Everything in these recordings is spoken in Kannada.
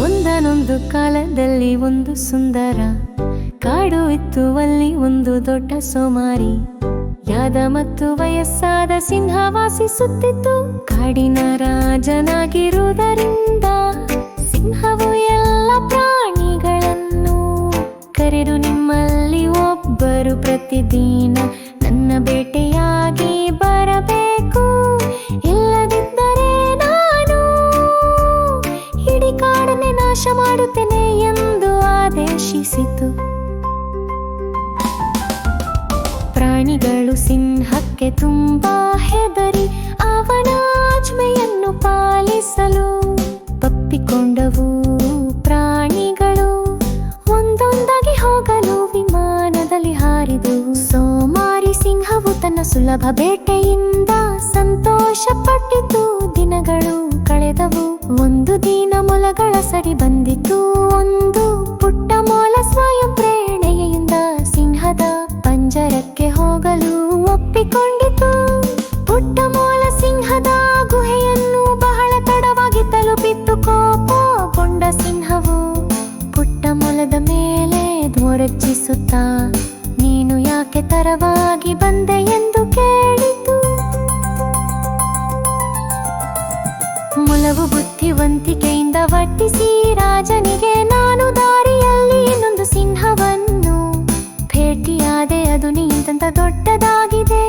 ಒಂದನೊಂದು ಕಾಲದಲ್ಲಿ ಒಂದು ಸುಂದರ ಕಾಡು ಇತ್ತು. ಅಲ್ಲಿ ಒಂದು ದೊಡ್ಡ ಸೋಮಾರಿ ಯಾದ ಮತ್ತು ವಯಸ್ಸಾದ ಸಿಂಹ ವಾಸಿಸುತ್ತಿತ್ತು. ಕಾಡಿನ ರಾಜನಾಗಿರುವುದರಿಂದ ಸಿಂಹವು ಎಲ್ಲ ಪ್ರಾಣಿಗಳನ್ನು ಕರೆದು, ನಿಮ್ಮಲ್ಲಿ ಒಬ್ಬರು ಪ್ರತಿದಿನ ನನ್ನ ಬೇಟೆಯಾಗಿ ಬರಬೇಕು, ಇಲ್ಲದಿದ್ದರೆ ನಾನು ಇಡೀ ಕಾಡನ್ನೇ ನಾಶ ಮಾಡುತ್ತೇನೆ ಎಂದು ಆದೇಶಿಸಿತು. ಪ್ರಾಣಿಗಳು ಸಿಂಹಕ್ಕೆ ತುಂಬಾ ಹೆದರಿ ಅವನ ಆಜ್ಞೆಯನ್ನು ಪಾಲಿಸಲು ತಪ್ಪಿಕೊಂಡವು. ಪ್ರಾಣಿಗಳು ಒಂದೊಂದಾಗಿ ಹೋಗಲು ವಿಮಾನದಲ್ಲಿ ಹಾರಿದವು. ಸೋಮಾರಿ ಸಿಂಹವು ತನ್ನ ಸುಲಭ ಬೇಟೆಯಿಂದ ಸಂತೋಷ ಪಟ್ಟಿತು. ದಿನಗಳು ಕಳೆದವು. ಒಂದು ದಿನ ಮೊಲಗಳ ಸರಿ ಬಂದಿತು. ಒಂದು ಪುಟ್ಟ ಮೊಲ ಸ್ವಯಂ ಪ್ರೇರಣೆಯಿಂದ ಸಿಂಹದ ಪಂಜರಕ್ಕೆ ಹೋಗಲು ಒಪ್ಪಿಕೊಂಡಿತು. ಪುಟ್ಟ ಮೊಲ ಸಿಂಹದ ಗುಹೆಯನ್ನು ಬಹಳ ತಡವಾಗಿ ತಲುಪಿತ್ತು. ಕೋಪಗೊಂಡ ಸಿಂಹವು ಪುಟ್ಟ ಮೊಲದ ಮೇಲೆ ಧ್ವರಚಿಸುತ್ತಾ, ನೀನು ಯಾಕೆ ತಡವಾಗಿ ಬಂದೆ ಎಂದು ಕೇಳಿತು. ಮೊಲವು ಬುದ್ಧಿವಂತಿಕೆಯಿಂದ ವರ್ತಿಸಿ ರಾಜನಿಗೆ, ನಾನು ದಾರಿಯಲ್ಲಿ ಇನ್ನೊಂದು ಸಿಂಹವನ್ನು ಭೇಟಿಯಾದೆ. ಅದು ನೀಂತ ದೊಡ್ಡದಾಗಿದೆ.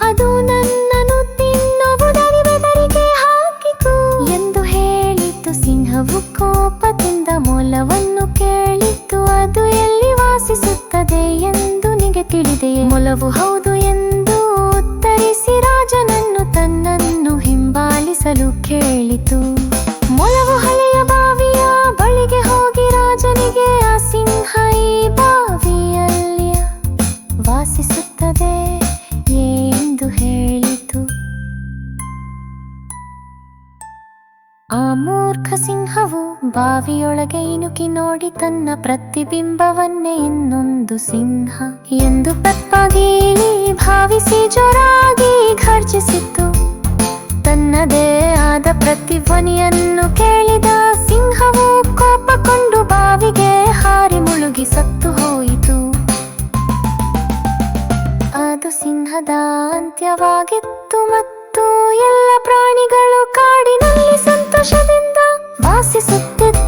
ಅದು ನನ್ನನ್ನು ತಿನ್ನುವುದಾಗಿ ಬೆದರಿಕೆ ಹಾಕಿತು ಎಂದು ಹೇಳಿತು. ಸಿಂಹವು ಕೋಪದಿಂದ ಮೊಲವನ್ನು ಕೇಳಿತು, ಅದು ಎಲ್ಲಿ ವಾಸಿಸುತ್ತದೆ ಎಂದು ನಿನಗೆ ತಿಳಿದೆಯೇ? ಮೊಲವು ಹೌದು ಎಂದು ಉತ್ತರಿಸಿ ರಾಜನನ್ನು ತನ್ನನ್ನು ಹಿಂಬಾಲಿಸಲು ಕೇಳಿತು. ಮೊಲವು ಹಳೆಯ ಬಾವಿಯ ಬಳಿಗೆ ಹೋಗಿ ರಾಜನಿಗೆ, ಆ ಸಿಂಹ ಈ ಬಾವಿಯಲ್ಲಿ ವಾಸಿಸುತ್ತದೆ ಎಂದು ಹೇಳಿತು. ಆ ಮೂರ್ಖ ಸಿಂಹವು ಬಾವಿಯೊಳಗೆ ಇಣುಕಿ ನೋಡಿ ತನ್ನ ಪ್ರತಿಬಿಂಬವನ್ನೇ ಇನ್ನೊಂದು ಸಿಂಹ ಎಂದು ತಪ್ಪಾಗಿ ಭಾವಿಸಿ ಜೋರಾಗಿ ಘರ್ಜಿಸಿತು. ತನ್ನದೇ ಆದ ಪ್ರತಿಧ್ವನಿಯನ್ನು ಕೇಳಿದ ಸಿಂಹವು ಕೋಪಗೊಂಡು ಬಾವಿಗೆ ಹಾರಿ ಮುಳುಗಿ ಸತ್ತು ಹೋಯಿತು. ಅದು ಸಿಂಹದ ಅಂತ್ಯವಾಗಿತ್ತು ಮತ್ತು ಎಲ್ಲ ಪ್ರಾಣಿಗಳು ಕಾಡಿನಲ್ಲಿ ಸಂತೋಷದಿಂದ ವಾಸಿಸುತ್ತಿತ್ತು.